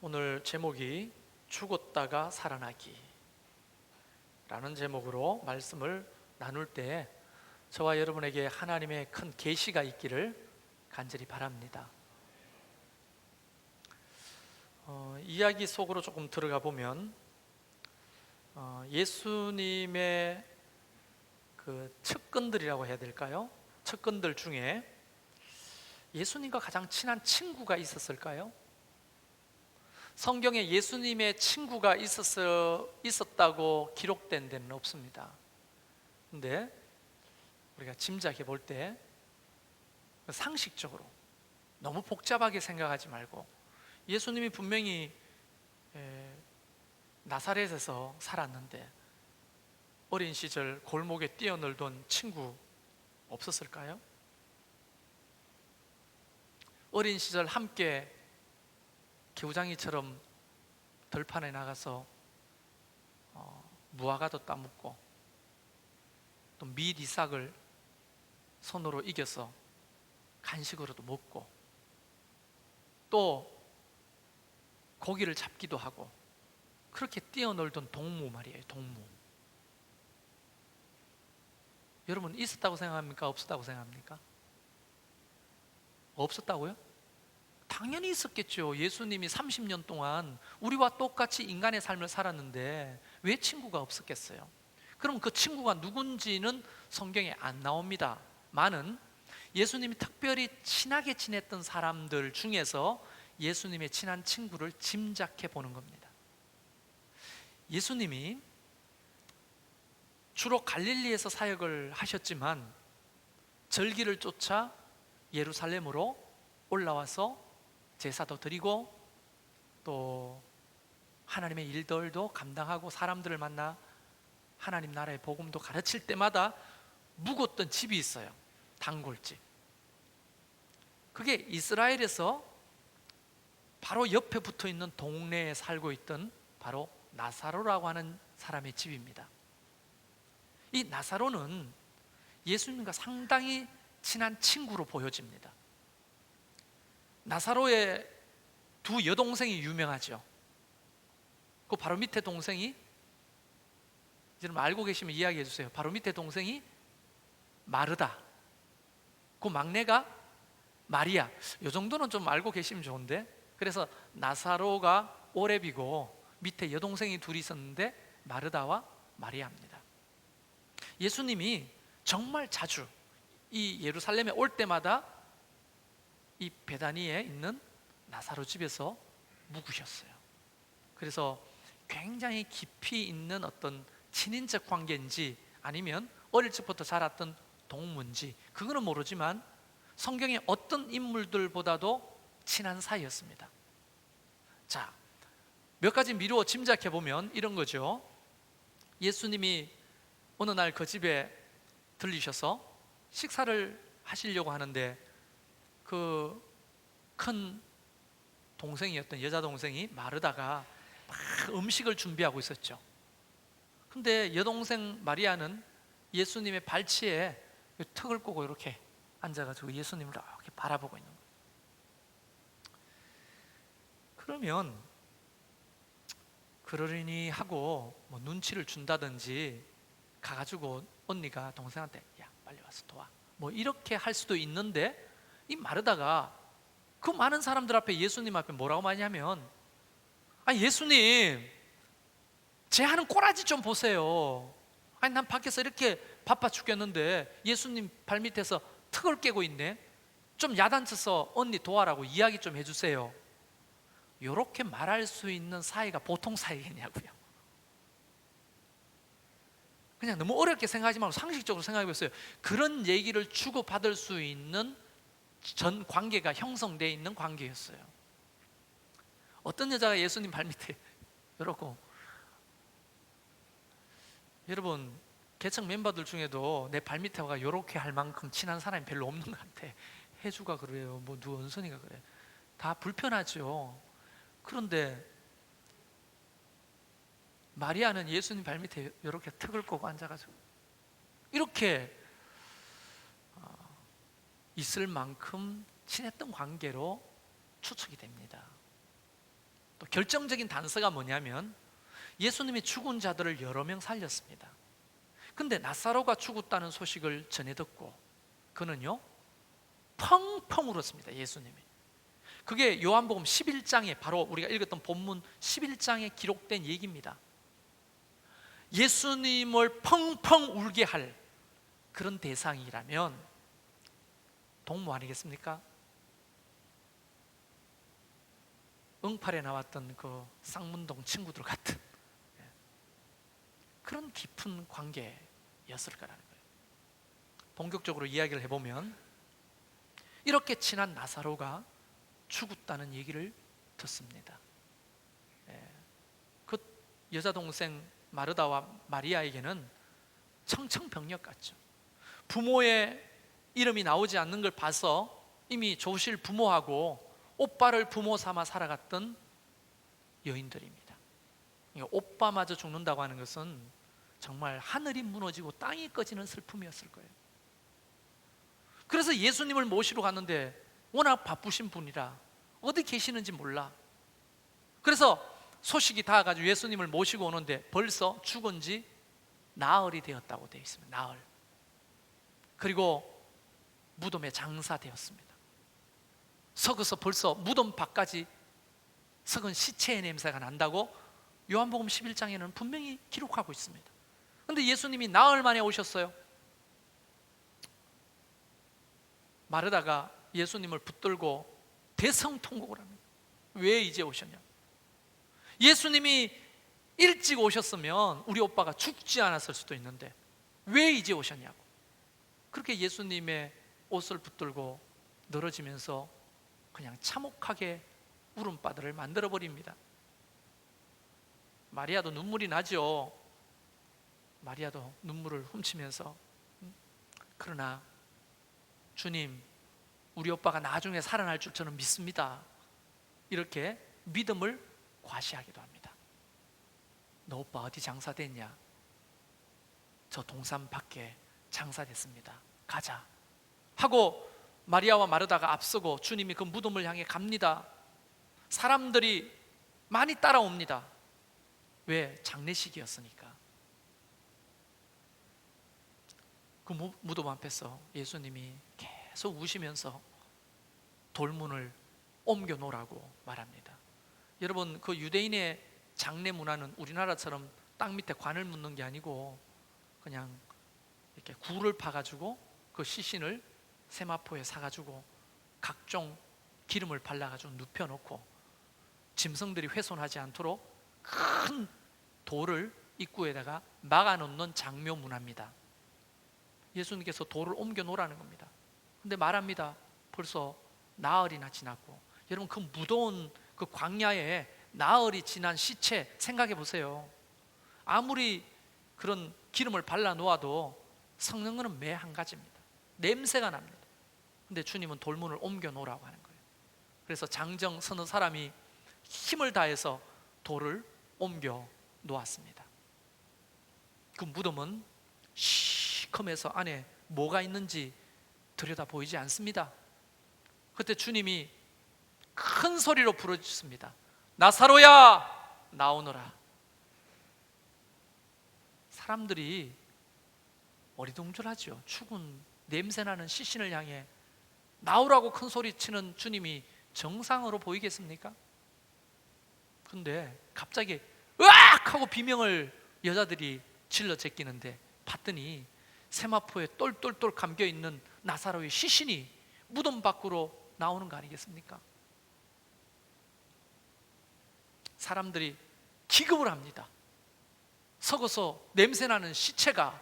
오늘 제목이 죽었다가 살아나기 라는 제목으로 말씀을 나눌 때 저와 여러분에게 하나님의 큰 계시가 있기를 간절히 바랍니다. 이야기 속으로 조금 들어가 보면 예수님의 그 측근들이라고 해야 될까요? 측근들 중에 예수님과 가장 친한 친구가 있었을까요? 성경에 예수님의 친구가 있었다고 기록된 데는 없습니다. 근데 우리가 짐작해 볼 때 상식적으로 너무 복잡하게 생각하지 말고 예수님이 분명히 나사렛에서 살았는데 어린 시절 골목에 뛰어놀던 친구 없었을까요? 어린 시절 함께 개우장이처럼 들판에 나가서 무화과도 따먹고 또 밀 이삭을 손으로 이겨서 간식으로도 먹고 또 고기를 잡기도 하고 그렇게 뛰어놀던 동무 말이에요. 동무. 여러분 있었다고 생각합니까? 없었다고 생각합니까? 없었다고요? 당연히 있었겠죠. 예수님이 30년 동안 우리와 똑같이 인간의 삶을 살았는데 왜 친구가 없었겠어요? 그럼 그 친구가 누군지는 성경에 안 나옵니다. 많은 예수님이 특별히 친하게 지냈던 사람들 중에서 예수님의 친한 친구를 짐작해 보는 겁니다. 예수님이 주로 갈릴리에서 사역을 하셨지만 절기를 쫓아 예루살렘으로 올라와서 제사도 드리고 또 하나님의 일들도 감당하고 사람들을 만나 하나님 나라의 복음도 가르칠 때마다 묵었던 집이 있어요. 단골집. 그게 이스라엘에서 바로 옆에 붙어 있는 동네에 살고 있던 바로 나사로라고 하는 사람의 집입니다. 이 나사로는 예수님과 상당히 친한 친구로 보여집니다. 나사로의 두 여동생이 유명하죠. 그 바로 밑에 동생이 여러분 알고 계시면 이야기해 주세요. 바로 밑에 동생이 마르다. 그 막내가 마리아. 이 정도는 좀 알고 계시면 좋은데. 그래서 나사로가 오렙이고 밑에 여동생이 둘이 있었는데 마르다와 마리아입니다. 예수님이 정말 자주 이 예루살렘에 올 때마다 이 베다니에 있는 나사로 집에서 묵으셨어요. 그래서 굉장히 깊이 있는 어떤 친인척 관계인지 아니면 어릴 적부터 자랐던 동문지 그거는 모르지만 성경의 어떤 인물들보다도 친한 사이였습니다. 자, 몇 가지 미루어 짐작해 보면 이런 거죠. 예수님이 어느 날 그 집에 들리셔서 식사를 하시려고 하는데 그 큰 동생이었던 여자 동생이 마르다가 막 음식을 준비하고 있었죠. 근데 여동생 마리아는 예수님의 발치에 턱을 꼬고 이렇게 앉아가지고 예수님을 이렇게 바라보고 있는 거예요. 그러면 그러려니 하고 뭐 눈치를 준다든지 가가지고 언니가 동생한테 야 빨리 와서 도와 뭐 이렇게 할 수도 있는데 이 마르다가 그 많은 사람들 앞에 예수님 앞에 뭐라고 말하냐면 아니 예수님 제 하는 꼬라지 좀 보세요. 아니 난 밖에서 이렇게 바빠 죽겠는데 예수님 발밑에서 턱을 깨고 있네. 좀 야단쳐서 언니 도와라고 이야기 좀 해주세요. 이렇게 말할 수 있는 사이가 보통 사이겠냐고요. 그냥 너무 어렵게 생각하지 말고 상식적으로 생각해 보세요. 그런 얘기를 주고받을 수 있는 전 관계가 형성되어 있는 관계였어요. 어떤 여자가 예수님 발밑에 이러고 여러분 개척 멤버들 중에도 내 발밑에 와가 이렇게 할 만큼 친한 사람이 별로 없는 것 같아. 혜주가 그래요. 뭐 누구 은선이가 그래. 다 불편하죠. 그런데 마리아는 예수님 발밑에 이렇게 턱을 꼬고 앉아가지고 이렇게 있을 만큼 친했던 관계로 추측이 됩니다. 또 결정적인 단서가 뭐냐면 예수님이 죽은 자들을 여러 명 살렸습니다. 근데 나사로가 죽었다는 소식을 전해 듣고 그는요 펑펑 울었습니다. 예수님이. 그게 요한복음 11장에 바로 우리가 읽었던 본문 11장에 기록된 얘기입니다. 예수님을 펑펑 울게 할 그런 대상이라면 동무 아니겠습니까? 응팔에 나왔던 그 쌍문동 친구들 같은 그런 깊은 관계였을 거라는 거예요. 본격적으로 이야기를 해보면 이렇게 친한 나사로가 죽었다는 얘기를 듣습니다. 그 여자 동생 마르다와 마리아에게는 청천벽력 같죠. 부모의 이름이 나오지 않는 걸 봐서 이미 조실 부모하고 오빠를 부모 삼아 살아갔던 여인들입니다. 오빠마저 죽는다고 하는 것은 정말 하늘이 무너지고 땅이 꺼지는 슬픔이었을 거예요. 그래서 예수님을 모시러 갔는데 워낙 바쁘신 분이라 어디 계시는지 몰라. 그래서 소식이 닿아가지고 예수님을 모시고 오는데 벌써 죽은 지 나흘이 되었다고 되어 있습니다. 나흘. 그리고 무덤에 장사되었습니다. 썩어서 벌써 무덤 밖까지 썩은 시체의 냄새가 난다고 요한복음 11장에는 분명히 기록하고 있습니다. 그런데 예수님이 나흘 만에 오셨어요. 마르다가 예수님을 붙들고 대성통곡을 합니다. 왜 이제 오셨냐? 예수님이 일찍 오셨으면 우리 오빠가 죽지 않았을 수도 있는데 왜 이제 오셨냐고. 그렇게 예수님의 옷을 붙들고 늘어지면서 그냥 참혹하게 울음바다를 만들어버립니다. 마리아도 눈물이 나죠. 마리아도 눈물을 훔치면서 그러나 주님, 우리 오빠가 나중에 살아날 줄 저는 믿습니다. 이렇게 믿음을 과시하기도 합니다. 너 오빠 어디 장사됐냐? 저 동산 밖에 장사됐습니다. 가자 하고 마리아와 마르다가 앞서고 주님이 그 무덤을 향해 갑니다. 사람들이 많이 따라옵니다. 왜? 장례식이었으니까. 그 무덤 앞에서 예수님이 계속 우시면서 돌문을 옮겨 놓으라고 말합니다. 여러분, 그 유대인의 장례 문화는 우리나라처럼 땅 밑에 관을 묻는 게 아니고 그냥 이렇게 굴을 파가지고 그 시신을 세마포에 사가지고 각종 기름을 발라가지고 눕혀놓고 짐승들이 훼손하지 않도록 큰 돌을 입구에다가 막아놓는 장묘 문화입니다. 예수님께서 돌을 옮겨 놓으라는 겁니다. 근데 말합니다. 벌써 나흘이나 지났고. 여러분, 그 무더운 그 광야에 나흘이 지난 시체 생각해 보세요. 아무리 그런 기름을 발라 놓아도 썩는 것은 매 한 가지입니다. 냄새가 납니다. 근데 주님은 돌문을 옮겨 놓으라고 하는 거예요. 그래서 장정 서너 사람이 힘을 다해서 돌을 옮겨 놓았습니다. 그 무덤은 시커매서 안에 뭐가 있는지 들여다 보이지 않습니다. 그때 주님이 큰 소리로 부르셨습니다. 나사로야, 나오너라. 사람들이 어리둥절하죠. 죽은 냄새나는 시신을 향해 나오라고 큰 소리 치는 주님이 정상으로 보이겠습니까? 근데 갑자기 으악! 하고 비명을 여자들이 질러 제끼는데 봤더니 세마포에 똘똘똘 감겨있는 나사로의 시신이 무덤 밖으로 나오는 거 아니겠습니까? 사람들이 기겁을 합니다. 썩어서 냄새나는 시체가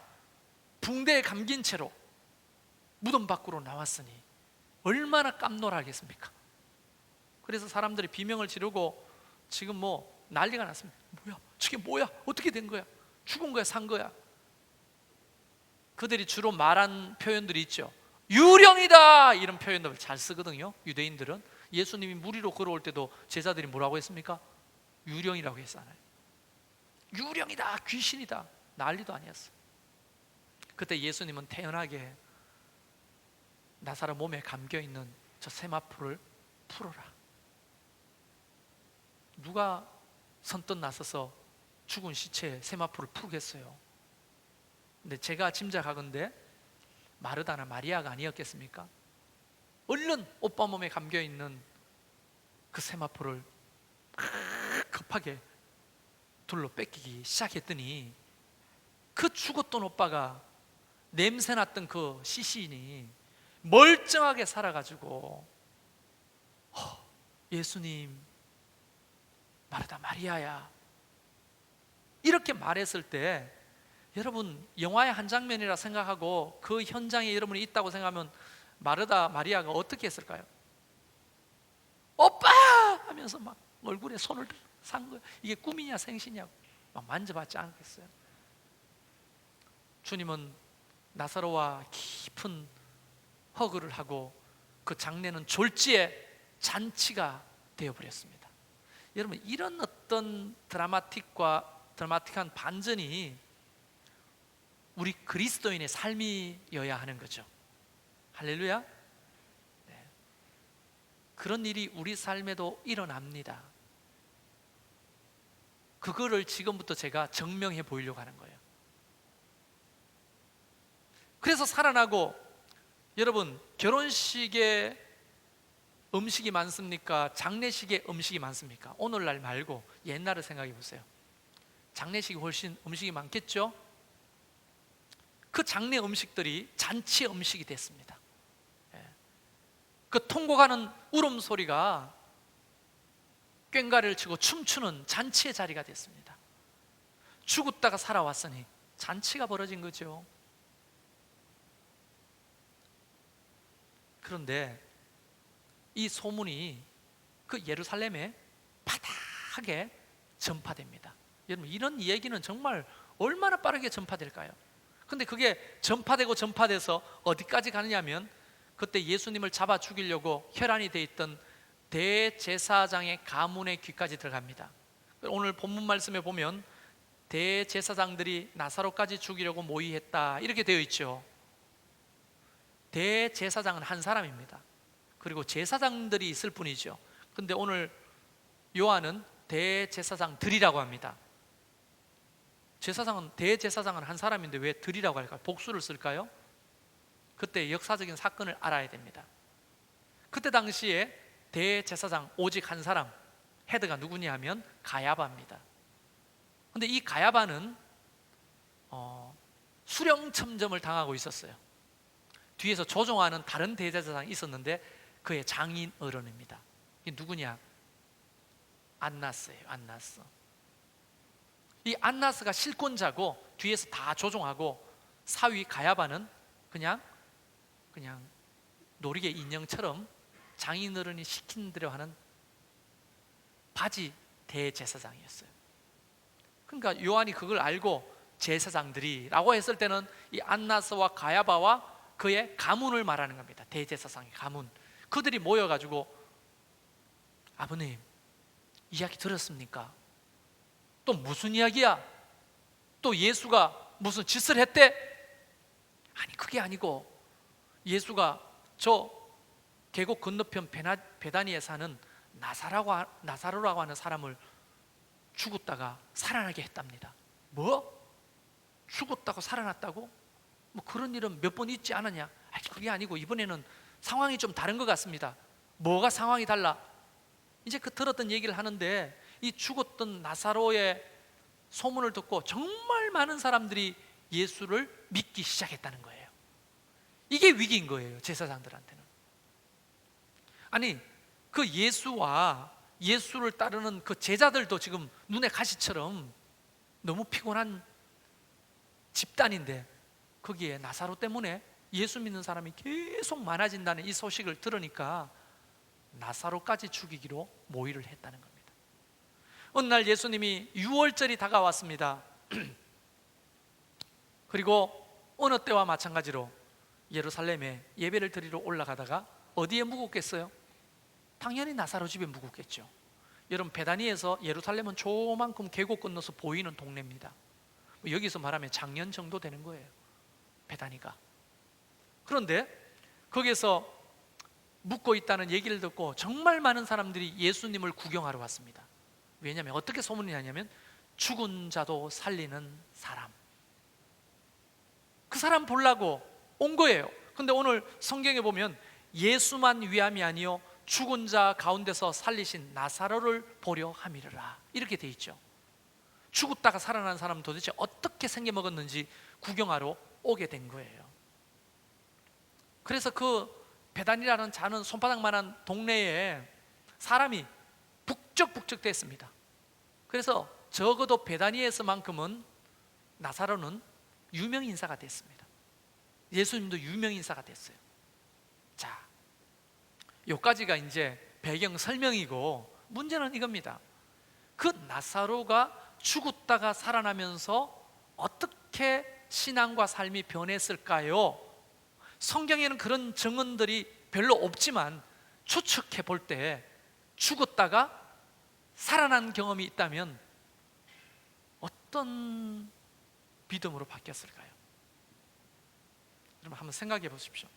붕대에 감긴 채로 무덤 밖으로 나왔으니 얼마나 깜놀하겠습니까? 그래서 사람들이 비명을 지르고 지금 뭐 난리가 났습니다. 뭐야? 저게 뭐야? 어떻게 된 거야? 죽은 거야? 산 거야? 그들이 주로 말한 표현들이 있죠. 유령이다! 이런 표현들을 잘 쓰거든요. 유대인들은. 예수님이 무리로 걸어올 때도 제자들이 뭐라고 했습니까? 유령이라고 했잖아요. 유령이다! 귀신이다! 난리도 아니었어요. 그때 예수님은 태연하게 나사로 몸에 감겨있는 저 세마포를 풀어라. 누가 선뜻 나서서 죽은 시체에 세마포를 풀겠어요? 근데 제가 짐작하건대 마르다나 마리아가 아니었겠습니까? 얼른 오빠 몸에 감겨있는 그 세마포를 급하게 둘로 뺏기기 시작했더니 그 죽었던 오빠가 냄새났던 그 시신이 멀쩡하게 살아가지고 예수님, 마르다 마리아야, 이렇게 말했을 때 여러분, 영화의 한 장면이라 생각하고 그 현장에 여러분이 있다고 생각하면 마르다 마리아가 어떻게 했을까요? 오빠! 하면서 막 얼굴에 손을 산 거예요. 이게 꿈이냐 생시냐고 막 만져봤지 않겠어요? 주님은 나사로와 깊은 허그를 하고 그 장례는 졸지에 잔치가 되어버렸습니다. 여러분, 이런 어떤 드라마틱한 반전이 우리 그리스도인의 삶이어야 하는 거죠. 할렐루야. 네. 그런 일이 우리 삶에도 일어납니다. 그거를 지금부터 제가 증명해 보이려고 하는 거예요. 그래서 살아나고, 여러분, 결혼식에 음식이 많습니까? 장례식에 음식이 많습니까? 오늘날 말고 옛날을 생각해 보세요. 장례식이 훨씬 음식이 많겠죠? 그 장례 음식들이 잔치 음식이 됐습니다. 그 통곡하는 울음소리가 꽹과리를 치고 춤추는 잔치의 자리가 됐습니다. 죽었다가 살아왔으니 잔치가 벌어진 거죠. 그런데 이 소문이 그 예루살렘에 바닥하게 전파됩니다. 여러분, 이런 얘기는 정말 얼마나 빠르게 전파될까요? 근데 그게 전파돼서 어디까지 가느냐면, 그때 예수님을 잡아 죽이려고 혈안이 돼 있던 대제사장의 가문의 귀까지 들어갑니다. 오늘 본문 말씀에 보면 대제사장들이 나사로까지 죽이려고 모의했다, 이렇게 되어 있죠. 대제사장은 한 사람입니다. 그리고 제사장들이 있을 뿐이죠. 근데 오늘 요한은 대제사장들이라고 합니다. 대제사장은 한 사람인데 왜 들이라고 할까요? 복수를 쓸까요? 그때 역사적인 사건을 알아야 됩니다. 그때 당시에 대제사장 오직 한 사람, 헤드가 누구냐 하면 가야바입니다. 근데 이 가야바는 수령첨점을 당하고 있었어요. 뒤에서 조종하는 다른 대제사장이 있었는데 그의 장인 어른입니다. 이게 누구냐? 안나스예요. 안나스. 이 안나스가 실권자고 뒤에서 다 조종하고, 사위 가야바는 그냥 놀이개 인형처럼 장인어른이 시킨 대로 하는 바지 대제사장이었어요. 그러니까 요한이 그걸 알고 제사장들이라고 했을 때는 이 안나스와 가야바와 그의 가문을 말하는 겁니다. 대제사장의 가문. 그들이 모여가지고, 아버님, 이야기 들었습니까? 또 무슨 이야기야? 또 예수가 무슨 짓을 했대? 아니, 그게 아니고 예수가 저 계곡 건너편 베다니에 사는 나사로라고 하는 사람을 죽었다가 살아나게 했답니다. 뭐? 죽었다고 살아났다고? 뭐 그런 일은 몇 번 있지 않았냐? 아니, 그게 아니고 이번에는 상황이 좀 다른 것 같습니다. 뭐가 상황이 달라? 이제 그 들었던 얘기를 하는데, 이 죽었던 나사로의 소문을 듣고 정말 많은 사람들이 예수를 믿기 시작했다는 거예요. 이게 위기인 거예요, 제사장들한테는. 아니, 그 예수와 예수를 따르는 그 제자들도 지금 눈에 가시처럼 너무 피곤한 집단인데, 거기에 나사로 때문에 예수 믿는 사람이 계속 많아진다는 이 소식을 들으니까 나사로까지 죽이기로 모의를 했다는 겁니다. 어느 날 예수님이 유월절이 다가왔습니다. 그리고 어느 때와 마찬가지로 예루살렘에 예배를 드리러 올라가다가 어디에 묵었겠어요? 당연히 나사로 집에 묵었겠죠. 여러분, 베다니에서 예루살렘은 조만큼 계곡 건너서 보이는 동네입니다. 여기서 말하면 장년 정도 되는 거예요, 베다니가. 그런데 거기서 묵고 있다는 얘기를 듣고 정말 많은 사람들이 예수님을 구경하러 왔습니다. 왜냐하면 어떻게 소문이 나냐면 죽은 자도 살리는 사람, 그 사람 보려고 온 거예요. 근데 오늘 성경에 보면 예수만 위함이 아니요 죽은 자 가운데서 살리신 나사로를 보려 함이라 이렇게 돼 있죠. 죽었다가 살아난 사람은 도대체 어떻게 생겨 먹었는지 구경하러 오게 된 거예요. 그래서 그 베단이라는 작은 손바닥만한 동네에 사람이 북적북적 됐습니다. 그래서 적어도 베다니에서만큼은 나사로는 유명 인사가 됐습니다. 예수님도 유명 인사가 됐어요. 자, 여기까지가 이제 배경 설명이고, 문제는 이겁니다. 그 나사로가 죽었다가 살아나면서 어떻게 신앙과 삶이 변했을까요? 성경에는 그런 증언들이 별로 없지만 추측해 볼 때 죽었다가 살아난 경험이 있다면 어떤 믿음으로 바뀌었을까요? 여러분 한번 생각해 보십시오.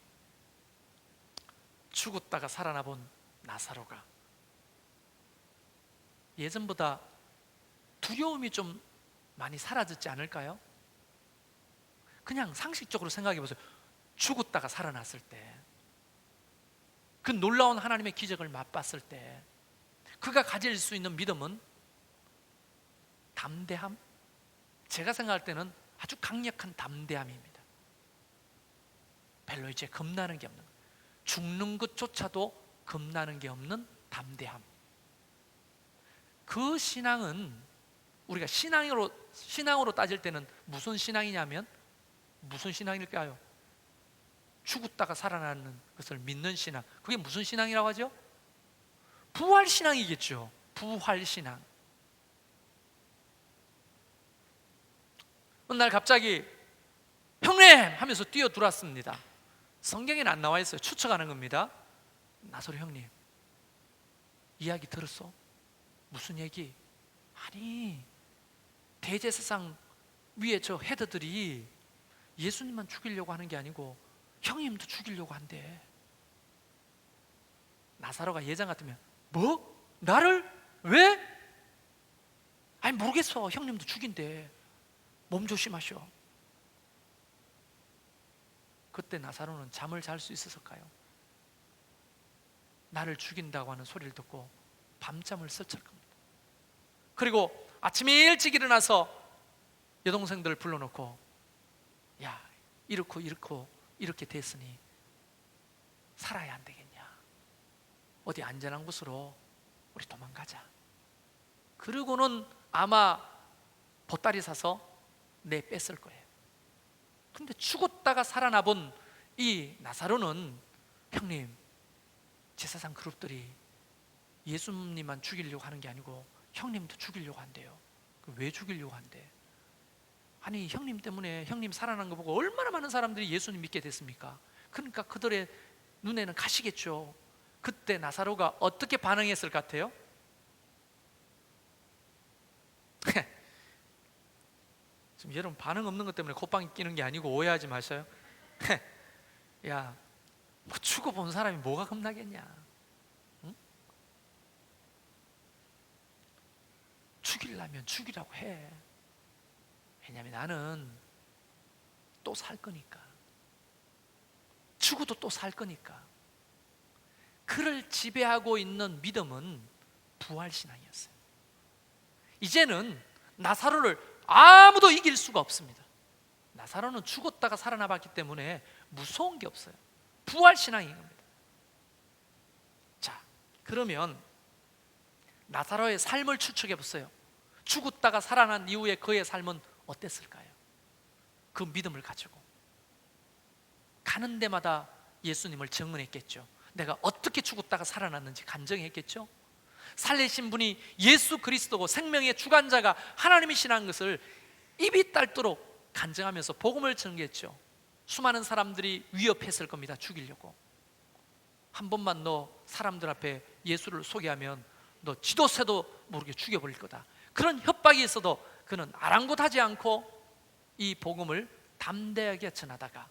죽었다가 살아나 본 나사로가 예전보다 두려움이 좀 많이 사라졌지 않을까요? 그냥 상식적으로 생각해 보세요. 죽었다가 살아났을 때, 그 놀라운 하나님의 기적을 맛봤을 때 그가 가질 수 있는 믿음은 담대함? 제가 생각할 때는 아주 강력한 담대함입니다. 별로 이제 겁나는 게 없는, 죽는 것조차도 겁나는 게 없는 담대함. 그 신앙은 우리가 신앙으로 따질 때는 무슨 신앙이냐면 무슨 신앙일까요? 죽었다가 살아나는 것을 믿는 신앙. 그게 무슨 신앙이라고 하죠? 부활신앙이겠죠. 부활신앙. 어느 날 갑자기 형님! 하면서 뛰어들어왔습니다. 성경에는 안 나와 있어요. 추측하는 겁니다. 나사로 형님, 이야기 들었어? 무슨 얘기? 아니, 대제사장 위에 저 헤드들이 예수님만 죽이려고 하는 게 아니고 형님도 죽이려고 한대. 나사로가 예전 같으면 뭐? 나를? 왜? 아니 모르겠어. 형님도 죽인대. 몸 조심하셔. 그때 나사로는 잠을 잘 수 있었을까요? 나를 죽인다고 하는 소리를 듣고 밤잠을 설칠 겁니다. 그리고 아침에 일찍 일어나서 여동생들을 불러놓고 야, 이렇게 됐으니 살아야 안 되겠냐? 어디 안전한 곳으로 우리 도망가자. 그러고는 아마 보따리 사서 내 뺐을 거예요. 근데 죽었다가 살아나 본 이 나사로는 형님, 제사장 그룹들이 예수님만 죽이려고 하는 게 아니고 형님도 죽이려고 한대요. 왜 죽이려고 한대? 아니 형님 때문에, 형님 살아난 거 보고 얼마나 많은 사람들이 예수님 믿게 됐습니까? 그러니까 그들의 눈에는 가시겠죠. 그때 나사로가 어떻게 반응했을 것 같아요? 지금 여러분 반응 없는 것 때문에 콧방귀 끼는 게 아니고 오해하지 마셔요. 야, 뭐 죽어본 사람이 뭐가 겁나겠냐? 응? 죽이려면 죽이라고 해. 왜냐하면 나는 또 살 거니까. 죽어도 또 살 거니까. 그를 지배하고 있는 믿음은 부활신앙이었어요. 이제는 나사로를 아무도 이길 수가 없습니다. 나사로는 죽었다가 살아나봤기 때문에 무서운 게 없어요. 부활신앙인 겁니다. 자, 그러면 나사로의 삶을 추측해 보세요. 죽었다가 살아난 이후에 그의 삶은 어땠을까요? 그 믿음을 가지고 가는 데마다 예수님을 증언했겠죠. 내가 어떻게 죽었다가 살아났는지 간증했겠죠. 살리신 분이 예수 그리스도고 생명의 주관자가 하나님이시라는 것을 입이 닳도록 간증하면서 복음을 전개했죠. 수많은 사람들이 위협했을 겁니다. 죽이려고. 한 번만 너 사람들 앞에 예수를 소개하면 너 지도새도 모르게 죽여버릴 거다. 그런 협박이 있어도 그는 아랑곳하지 않고 이 복음을 담대하게 전하다가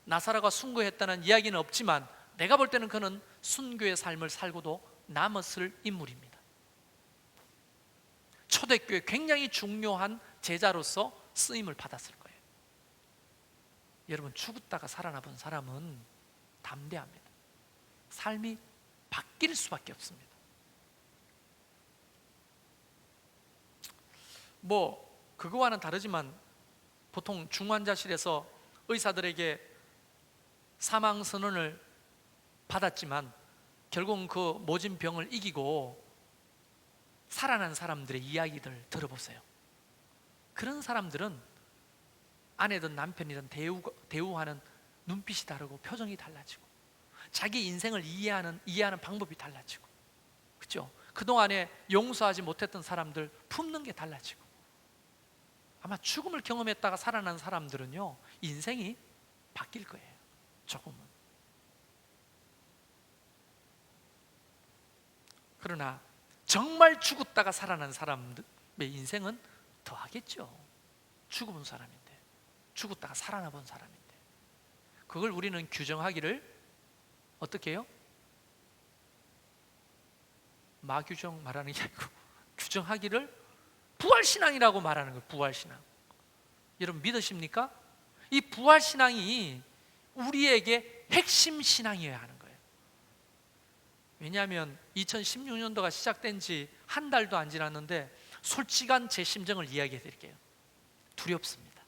나사로가 순교했다는 이야기는 없지만 내가 볼 때는 그는 순교의 삶을 살고도 남았을 인물입니다. 초대교회 굉장히 중요한 제자로서 쓰임을 받았을 거예요. 여러분, 죽었다가 살아나 본 사람은 담대합니다. 삶이 바뀔 수밖에 없습니다. 그거와는 다르지만 보통 중환자실에서 의사들에게 사망 선언을 받았지만 결국은 그 모진 병을 이기고 살아난 사람들의 이야기들 들어보세요. 그런 사람들은 아내든 남편이든 대우하는 눈빛이 다르고 표정이 달라지고 자기 인생을 이해하는 방법이 달라지고, 그렇죠? 그동안에 용서하지 못했던 사람들 품는 게 달라지고. 아마 죽음을 경험했다가 살아난 사람들은요, 인생이 바뀔 거예요. 조금은. 그러나 정말 죽었다가 살아난 사람의 인생은 더하겠죠. 죽어본 사람인데, 죽었다가 살아나 본 사람인데. 그걸 우리는 규정하기를 어떻게 해요? 마규정 말하는 게 아니고 규정하기를 부활신앙이라고 말하는 거예요. 부활신앙. 여러분 믿으십니까? 이 부활신앙이 우리에게 핵심 신앙이어야 하는 거예요. 왜냐하면 2016년도가 시작된 지 한 달도 안 지났는데 솔직한 제 심정을 이야기해 드릴게요. 두렵습니다.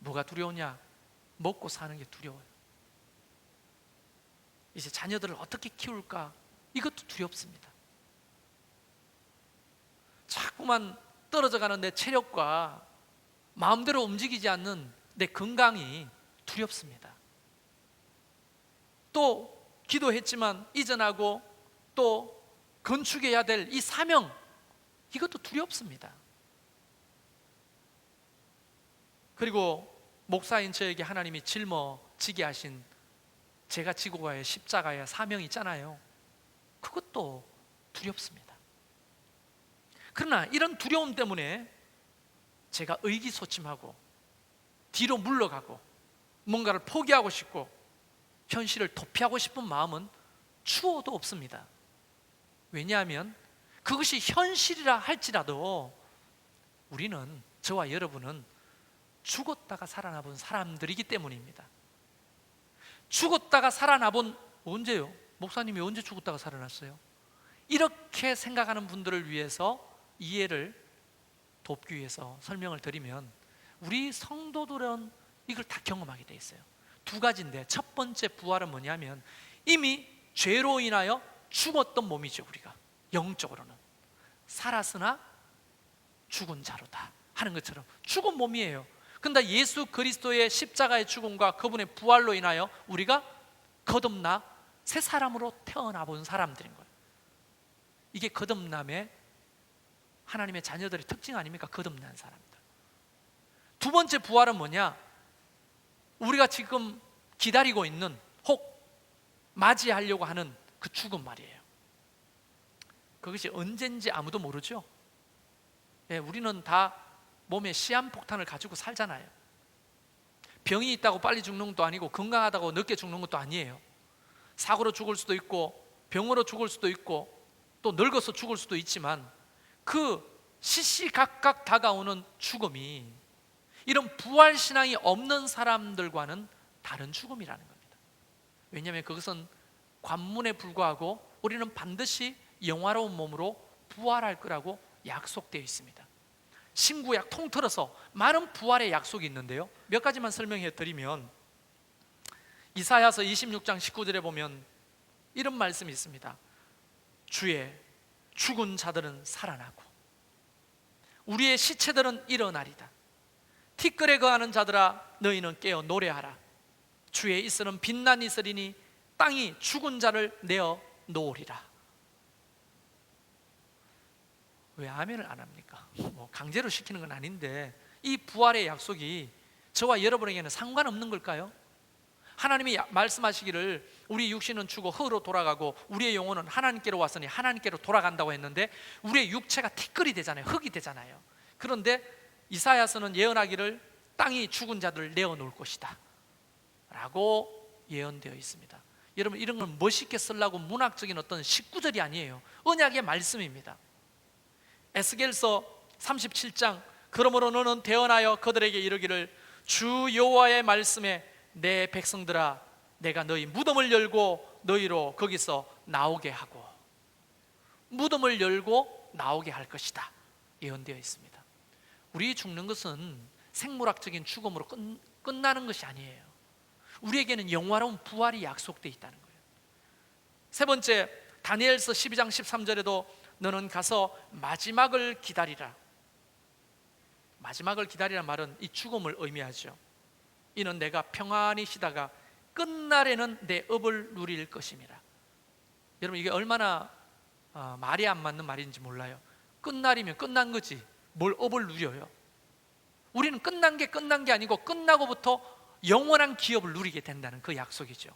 뭐가 두려우냐? 먹고 사는 게 두려워요. 이제 자녀들을 어떻게 키울까? 이것도 두렵습니다. 자꾸만 떨어져가는 내 체력과 마음대로 움직이지 않는 내 건강이 두렵습니다. 또 기도했지만 이전하고 또 건축해야 될 이 사명, 이것도 두렵습니다. 그리고 목사인 저에게 하나님이 짊어지게 하신 제가 지고 가야 할 십자가의 사명이 있잖아요. 그것도 두렵습니다. 그러나 이런 두려움 때문에 제가 의기소침하고 뒤로 물러가고 뭔가를 포기하고 싶고 현실을 도피하고 싶은 마음은 추호도 없습니다. 왜냐하면 그것이 현실이라 할지라도 우리는, 저와 여러분은 죽었다가 살아나 본 사람들이기 때문입니다. 죽었다가 살아나 본, 언제요? 목사님이 언제 죽었다가 살아났어요? 이렇게 생각하는 분들을 위해서 이해를 돕기 위해서 설명을 드리면, 우리 성도들은 이걸 다 경험하게 돼 있어요. 두 가지인데, 첫 번째 부활은 뭐냐면 이미 죄로 인하여 죽었던 몸이죠. 우리가 영적으로는 살았으나 죽은 자로다 하는 것처럼 죽은 몸이에요. 근데 예수 그리스도의 십자가의 죽음과 그분의 부활로 인하여 우리가 거듭나 새 사람으로 태어나 본 사람들인 거예요. 이게 거듭남의 하나님의 자녀들의 특징 아닙니까? 거듭난 사람들. 두 번째 부활은 뭐냐? 우리가 지금 기다리고 있는, 혹 맞이하려고 하는 그 죽음 말이에요. 그것이 언젠지 아무도 모르죠. 우리는 다 몸에 시한폭탄을 가지고 살잖아요. 병이 있다고 빨리 죽는 것도 아니고 건강하다고 늦게 죽는 것도 아니에요. 사고로 죽을 수도 있고 병으로 죽을 수도 있고 또 늙어서 죽을 수도 있지만, 그 시시각각 다가오는 죽음이 이런 부활신앙이 없는 사람들과는 다른 죽음이라는 겁니다. 왜냐하면 그것은 관문에 불과하고 우리는 반드시 영화로운 몸으로 부활할 거라고 약속되어 있습니다. 신구약 통틀어서 많은 부활의 약속이 있는데요, 몇 가지만 설명해 드리면, 이사야서 26장 19절에 보면 이런 말씀이 있습니다. 주의 죽은 자들은 살아나고 우리의 시체들은 일어나리다. 티끌에 거하는 자들아 너희는 깨어 노래하라. 주의 이슬은 빛난 이슬이니 땅이 죽은 자를 내어 놓으리라. 왜 아멘을 안 합니까? 강제로 시키는 건 아닌데, 이 부활의 약속이 저와 여러분에게는 상관없는 걸까요? 하나님이 말씀하시기를 우리 육신은 죽어 흙으로 돌아가고 우리의 영혼은 하나님께로 왔으니 하나님께로 돌아간다고 했는데, 우리의 육체가 티끌이 되잖아요. 흙이 되잖아요. 그런데 이사야서는 예언하기를 땅이 죽은 자들을 내어놓을 것이다 라고 예언되어 있습니다. 여러분, 이런 걸 멋있게 쓰려고 문학적인 어떤 19절이 아니에요. 언약의 말씀입니다. 에스겔서 37장 그러므로 너는 대언하여 그들에게 이르기를 주 여호와의 말씀에 내 백성들아 내가 너희 무덤을 열고 너희로 거기서 나오게 하고, 무덤을 열고 나오게 할 것이다 예언되어 있습니다. 우리 죽는 것은 생물학적인 죽음으로 끝나는 것이 아니에요. 우리에게는 영화로운 부활이 약속되어 있다는 거예요. 세 번째, 다니엘서 12장 13절에도 너는 가서 마지막을 기다리라. 마지막을 기다리라는 말은 이 죽음을 의미하죠. 이는 내가 평안히 쉬다가 끝날에는 내 업을 누릴 것임이라. 여러분, 이게 얼마나 말이 안 맞는 말인지 몰라요. 끝날이면 끝난 거지 뭘 업을 누려요. 우리는 끝난 게 아니고 끝나고부터 영원한 기업을 누리게 된다는 그 약속이죠.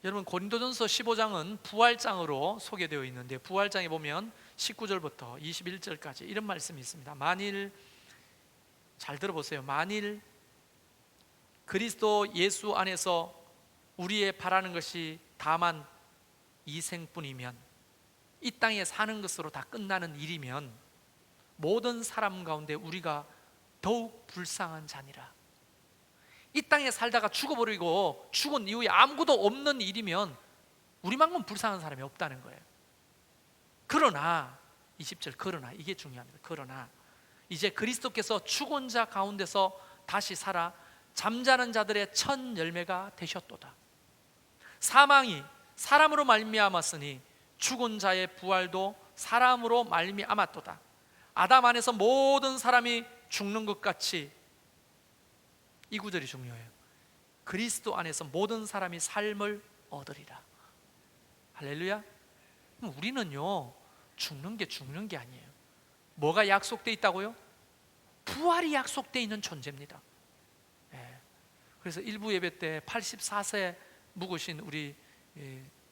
여러분, 고린도전서 15장은 부활장으로 소개되어 있는데, 부활장에 보면 19절부터 21절까지 이런 말씀이 있습니다. 만일, 잘 들어보세요, 만일 그리스도 예수 안에서 우리의 바라는 것이 다만 이 생뿐이면, 이 땅에 사는 것으로 다 끝나는 일이면 모든 사람 가운데 우리가 더욱 불쌍한 자니라. 이 땅에 살다가 죽어버리고 죽은 이후에 아무것도 없는 일이면 우리만큼 불쌍한 사람이 없다는 거예요. 그러나 20절, 그러나, 이게 중요합니다. 그러나 이제 그리스도께서 죽은 자 가운데서 다시 살아 잠자는 자들의 첫 열매가 되셨도다. 사망이 사람으로 말미암았으니 죽은 자의 부활도 사람으로 말미암았도다. 아담 안에서 모든 사람이 죽는 것 같이, 이 구절이 중요해요. 그리스도 안에서 모든 사람이 삶을 얻으리라. 할렐루야. 그럼 우리는요, 죽는 게 아니에요. 뭐가 약속되어 있다고요? 부활이 약속되어 있는 존재입니다. 그래서 일부 예배 때 84세 묵으신 우리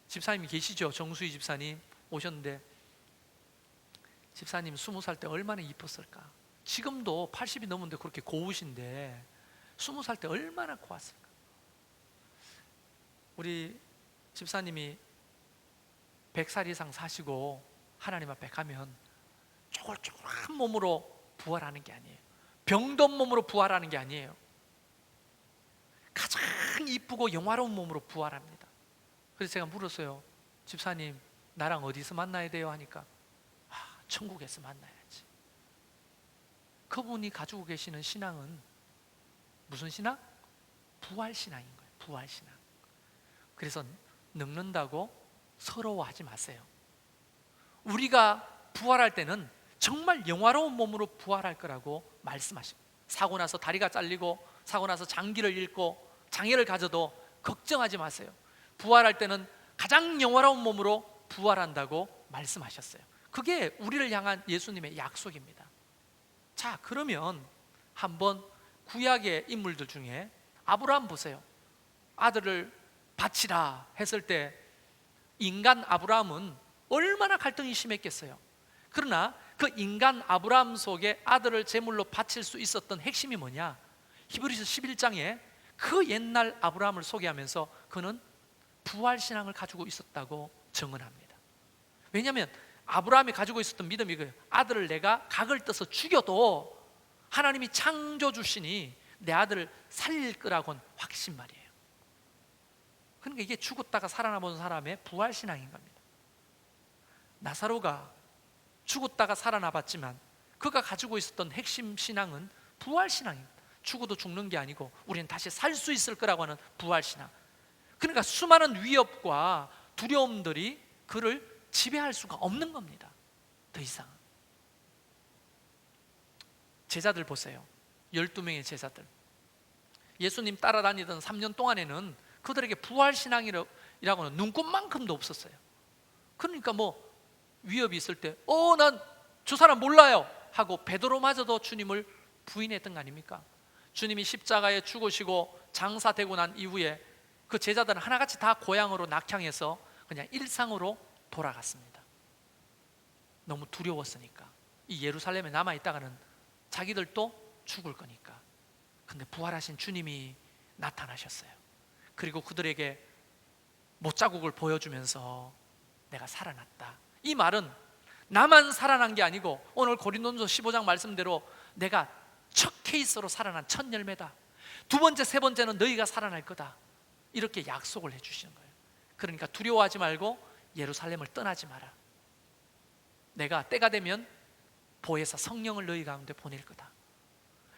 집사님이 계시죠. 정수희 집사님 오셨는데, 집사님 20살 때 얼마나 이뻤을까. 지금도 80이 넘었는데 그렇게 고우신데 20살 때 얼마나 고왔을까. 우리 집사님이 100살 이상 사시고 하나님 앞에 가면 쪼글쪼글한 몸으로 부활하는 게 아니에요. 병든 몸으로 부활하는 게 아니에요. 가장 이쁘고 영화로운 몸으로 부활합니다. 그래서 제가 물었어요. 집사님, 나랑 어디서 만나야 돼요? 하니까 천국에서 만나야지. 그분이 가지고 계시는 신앙은 무슨 신앙? 부활신앙인 거예요. 부활신앙. 그래서 늙는다고 서러워하지 마세요. 우리가 부활할 때는 정말 영화로운 몸으로 부활할 거라고 말씀하십니다. 사고 나서 다리가 잘리고 사고 나서 장기를 잃고 장애를 가져도 걱정하지 마세요. 부활할 때는 가장 영화로운 몸으로 부활한다고 말씀하셨어요. 그게 우리를 향한 예수님의 약속입니다. 자, 그러면 한번 구약의 인물들 중에 아브라함 보세요. 아들을 바치라 했을 때 인간 아브라함은 얼마나 갈등이 심했겠어요. 그러나 그 인간 아브라함 속에 아들을 제물로 바칠 수 있었던 핵심이 뭐냐? 히브리서 11장에 그 옛날 아브라함을 소개하면서 그는 부활신앙을 가지고 있었다고 증언합니다. 왜냐하면 아브라함이 가지고 있었던 믿음이 이거예요. 아들을 내가 각을 떠서 죽여도 하나님이 창조주시니 내 아들을 살릴 거라고는 확신 말이에요. 그러니까 이게 죽었다가 살아나본 사람의 부활신앙인 겁니다. 나사로가 죽었다가 살아나봤지만 그가 가지고 있었던 핵심 신앙은 부활신앙입니다. 죽어도 죽는 게 아니고 우리는 다시 살 수 있을 거라고 하는 부활신앙. 그러니까 수많은 위협과 두려움들이 그를 지배할 수가 없는 겁니다. 더 이상. 제자들 보세요. 12명의 제자들. 예수님 따라다니던 3년 동안에는 그들에게 부활신앙이라고는 눈꼽만큼도 없었어요. 그러니까 뭐 위협이 있을 때 난 저 사람 몰라요 하고 베드로마저도 주님을 부인했던 거 아닙니까? 주님이 십자가에 죽으시고 장사되고 난 이후에 그 제자들은 하나같이 다 고향으로 낙향해서 그냥 일상으로 돌아갔습니다. 너무 두려웠으니까. 이 예루살렘에 남아있다가는 자기들도 죽을 거니까. 근데 부활하신 주님이 나타나셨어요. 그리고 그들에게 못자국을 보여주면서 내가 살아났다, 이 말은 나만 살아난 게 아니고 오늘 고린도전서 15장 말씀대로 내가 첫 케이스로 살아난 첫 열매다. 두 번째, 세 번째는 너희가 살아날 거다. 이렇게 약속을 해주시는 거예요. 그러니까 두려워하지 말고 예루살렘을 떠나지 마라. 내가 때가 되면 보혜사 성령을 너희 가운데 보낼 거다.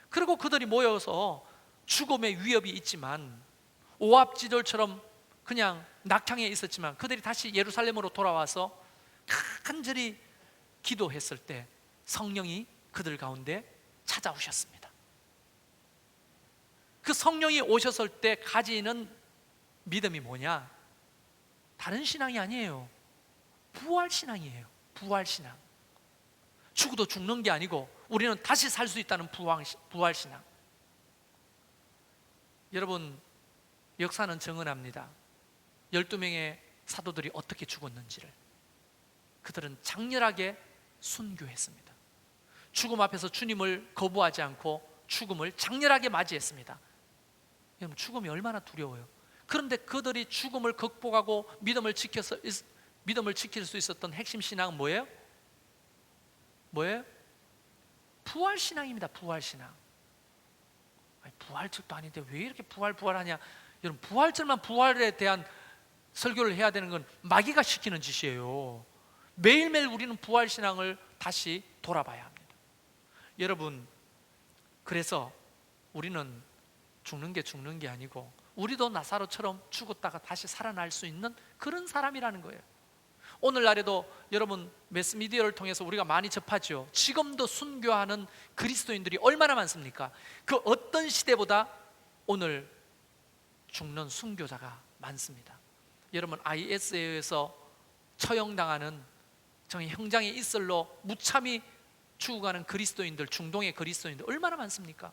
그리고 그들이 모여서 죽음의 위협이 있지만 오합지졸처럼 그냥 낙향에 있었지만 그들이 다시 예루살렘으로 돌아와서 간절히 기도했을 때 성령이 그들 가운데 찾아오셨습니다. 그 성령이 오셨을 때 가지는 믿음이 뭐냐? 다른 신앙이 아니에요. 부활신앙이에요. 부활신앙. 죽어도 죽는 게 아니고 우리는 다시 살 수 있다는 부활신앙. 여러분, 역사는 증언합니다. 12명의 사도들이 어떻게 죽었는지를. 그들은 장렬하게 순교했습니다. 죽음 앞에서 주님을 거부하지 않고 죽음을 장렬하게 맞이했습니다. 여러분, 죽음이 얼마나 두려워요. 그런데 그들이 죽음을 극복하고 믿음을 지킬 수 있었던 핵심 신앙은 뭐예요? 뭐예요? 부활신앙입니다. 부활신앙. 부활절도 아닌데 왜 이렇게 부활하냐? 여러분, 부활절만 부활에 대한 설교를 해야 되는 건 마귀가 시키는 짓이에요. 매일매일 우리는 부활신앙을 다시 돌아봐야 합니다. 여러분, 그래서 우리는 죽는 게 아니고 우리도 나사로처럼 죽었다가 다시 살아날 수 있는 그런 사람이라는 거예요. 오늘날에도 여러분 매스미디어를 통해서 우리가 많이 접하죠. 지금도 순교하는 그리스도인들이 얼마나 많습니까? 그 어떤 시대보다 오늘 죽는 순교자가 많습니다. 여러분, IS에서 처형당하는 정의 형장의 이슬로 무참히 죽어가는 그리스도인들, 중동의 그리스도인들 얼마나 많습니까?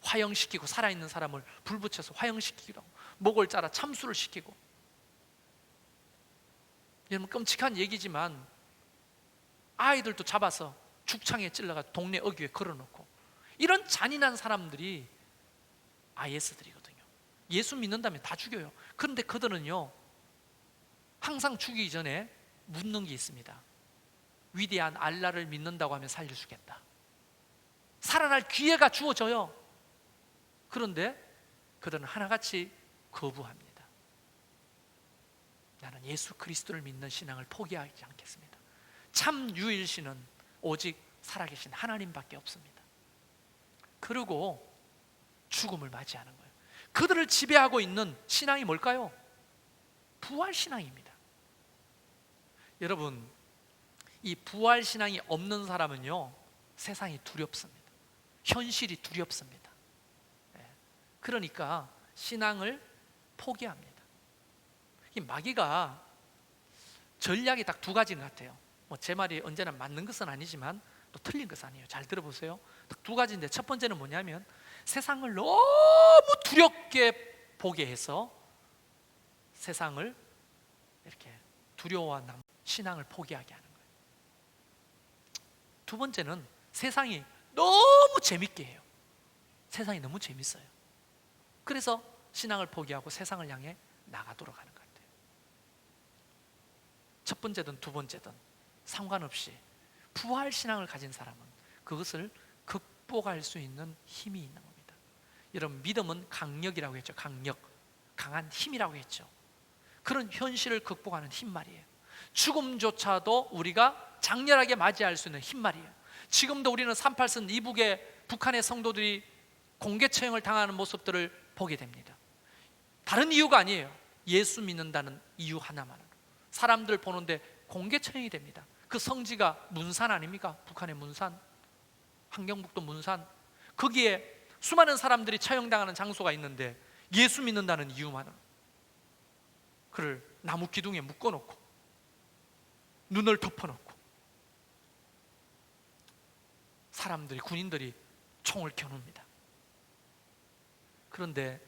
화형시키고 살아있는 사람을 불 붙여서 화형시키기도 하고 목을 자라 참수를 시키고. 여러분, 끔찍한 얘기지만 아이들도 잡아서 죽창에 찔러가 동네 어귀에 걸어놓고 이런 잔인한 사람들이 IS들이거든요. 예수 믿는다면 다 죽여요. 그런데 그들은요 항상 죽이기 전에 묻는 게 있습니다. 위대한 알라를 믿는다고 하면 살려주겠다. 살아날 기회가 주어져요. 그런데 그들은 하나같이 거부합니다. 나는 예수 그리스도를 믿는 신앙을 포기하지 않겠습니다. 참 유일신은 오직 살아계신 하나님밖에 없습니다. 그리고 죽음을 맞이하는 거예요. 그들을 지배하고 있는 신앙이 뭘까요? 부활신앙입니다. 여러분, 이 부활신앙이 없는 사람은요 세상이 두렵습니다. 현실이 두렵습니다. 그러니까 신앙을 포기합니다. 이 마귀가 전략이 딱 두 가지인 것 같아요. 제 말이 언제나 맞는 것은 아니지만 또 틀린 것은 아니에요. 잘 들어보세요. 딱 두 가지인데 첫 번째는 뭐냐면 세상을 너무 두렵게 보게 해서 세상을 이렇게 두려워한 신앙을 포기하게 하는 거예요. 두 번째는 세상이 너무 재밌게 해요. 세상이 너무 재밌어요. 그래서 신앙을 포기하고 세상을 향해 나가도록 하는 것 같아요. 첫 번째든 두 번째든 상관없이 부활신앙을 가진 사람은 그것을 극복할 수 있는 힘이 있는 겁니다. 여러분, 믿음은 강력이라고 했죠. 강력, 강한 힘이라고 했죠. 그런 현실을 극복하는 힘 말이에요. 죽음조차도 우리가 장렬하게 맞이할 수 있는 힘 말이에요. 지금도 우리는 38선 이북의 북한의 성도들이 공개 처형을 당하는 모습들을 보게 됩니다. 다른 이유가 아니에요. 예수 믿는다는 이유 하나만으로 사람들 보는데 공개 처형이 됩니다. 그 성지가 문산 아닙니까? 북한의 문산, 함경북도 문산. 거기에 수많은 사람들이 처형당하는 장소가 있는데 예수 믿는다는 이유만으로 그를 나무 기둥에 묶어놓고 눈을 덮어놓고 사람들이, 군인들이 총을 겨눕니다. 그런데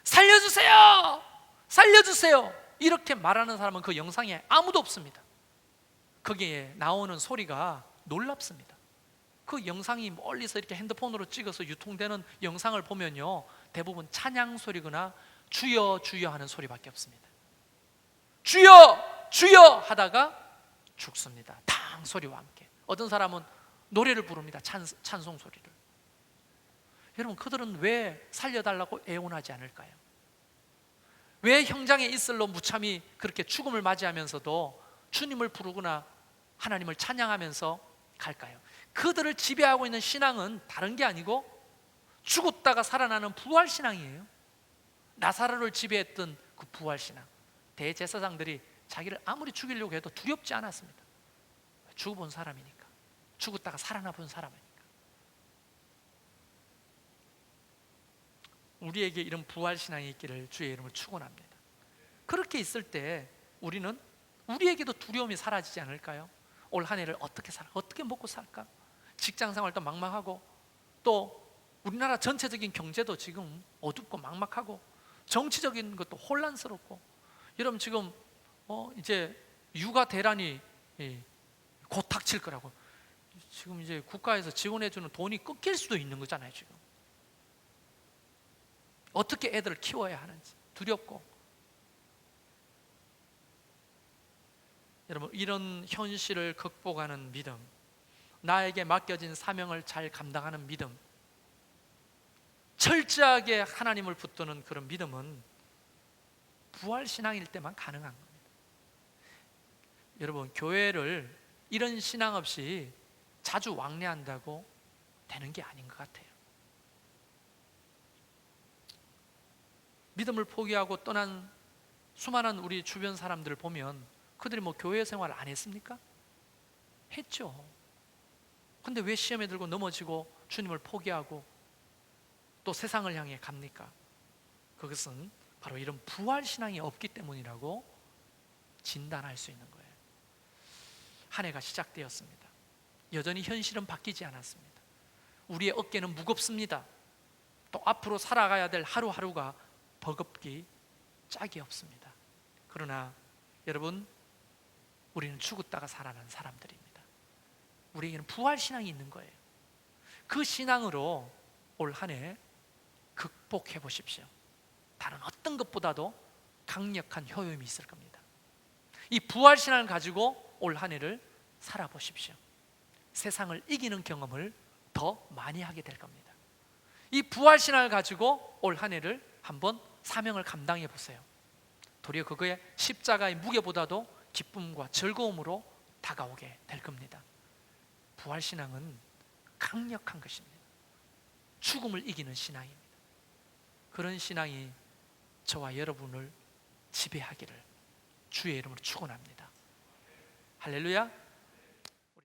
살려주세요! 살려주세요! 이렇게 말하는 사람은 그 영상에 아무도 없습니다. 거기에 나오는 소리가 놀랍습니다. 그 영상이 멀리서 이렇게 핸드폰으로 찍어서 유통되는 영상을 보면요 대부분 찬양 소리거나 주여 주여 하는 소리밖에 없습니다. 주여 주여 하다가 죽습니다. 탕 소리와 함께. 어떤 사람은 노래를 부릅니다. 찬송 소리를. 여러분, 그들은 왜 살려달라고 애원하지 않을까요? 왜 형장에 있을로 무참히 그렇게 죽음을 맞이하면서도 주님을 부르거나 하나님을 찬양하면서 갈까요? 그들을 지배하고 있는 신앙은 다른 게 아니고 죽었다가 살아나는 부활신앙이에요. 나사로를 지배했던 그 부활신앙. 대제사장들이 자기를 아무리 죽이려고 해도 두렵지 않았습니다. 죽어본 사람이니까, 죽었다가 살아나 본 사람이니까. 우리에게 이런 부활신앙이 있기를 주의 이름으로 축원합니다. 그렇게 있을 때 우리는 우리에게도 두려움이 사라지지 않을까요? 올 한 해를 어떻게 살아? 어떻게 먹고 살까? 직장생활도 막막하고, 또 우리나라 전체적인 경제도 지금 어둡고 막막하고, 정치적인 것도 혼란스럽고. 여러분, 지금 이제 육아 대란이 곧 닥칠 거라고. 지금 이제 국가에서 지원해주는 돈이 끊길 수도 있는 거잖아요. 지금 어떻게 애들을 키워야 하는지 두렵고. 여러분, 이런 현실을 극복하는 믿음, 나에게 맡겨진 사명을 잘 감당하는 믿음, 철저하게 하나님을 붙드는 그런 믿음은 부활신앙일 때만 가능한 겁니다. 여러분, 교회를 이런 신앙 없이 자주 왕래한다고 되는 게 아닌 것 같아요. 믿음을 포기하고 떠난 수많은 우리 주변 사람들을 보면 그들이 뭐 교회 생활 안 했습니까? 했죠. 근데 왜 시험에 들고 넘어지고 주님을 포기하고 또 세상을 향해 갑니까? 그것은 바로 이런 부활신앙이 없기 때문이라고 진단할 수 있는 거예요. 한 해가 시작되었습니다. 여전히 현실은 바뀌지 않았습니다. 우리의 어깨는 무겁습니다. 또 앞으로 살아가야 될 하루하루가 버겁기 짝이 없습니다. 그러나 여러분, 우리는 죽었다가 살아난 사람들입니다. 우리에게는 부활신앙이 있는 거예요. 그 신앙으로 올 한 해 극복해 보십시오. 다른 어떤 것보다도 강력한 효용이 있을 겁니다. 이 부활신앙을 가지고 올 한 해를 살아보십시오. 세상을 이기는 경험을 더 많이 하게 될 겁니다. 이 부활신앙을 가지고 올 한 해를 한번 사명을 감당해 보세요. 도리어 그거의 십자가의 무게보다도 기쁨과 즐거움으로 다가오게 될 겁니다. 부활신앙은 강력한 것입니다. 죽음을 이기는 신앙입니다. 그런 신앙이 저와 여러분을 지배하기를 주의 이름으로 축원합니다. 할렐루야.